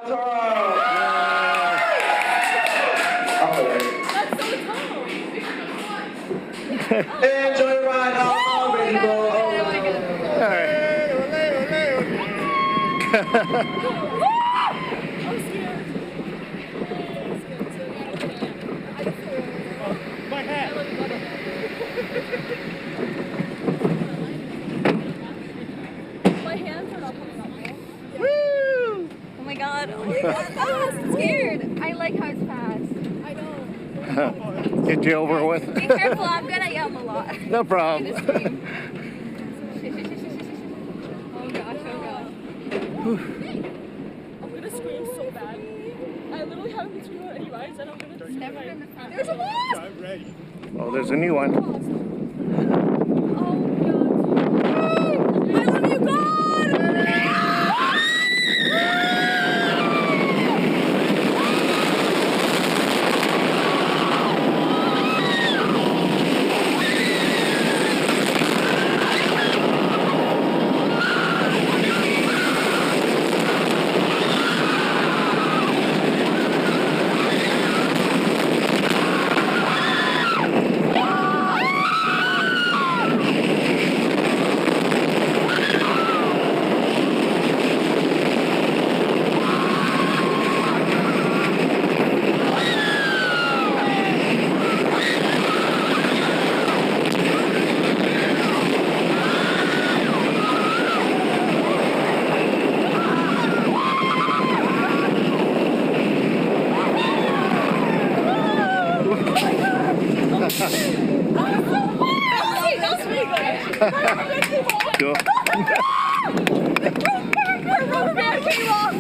Toro! That's so tall. Enjoy your ride home, baby boy. All right. I'm scared. My hat. My hands are not coming up. Woo! Oh my god. Oh my god. I'm scared. I like how it's fast. I know. Get you over with. Be careful, I'm gonna yell a lot. No problem. Oh gosh, oh gosh. I'm gonna scream so bad. I literally haven't screamed on any rides and I'm gonna never been the front. There's a wasp! I'm ready. Oh, there's a new one. Oh god. I love you, God! Cool. The rubber band came off!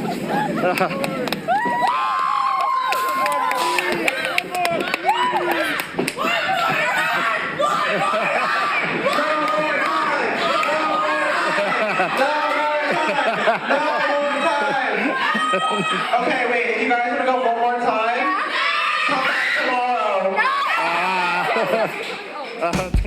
Okay, wait, if you guys want to go one more time, come back tomorrow. Ah.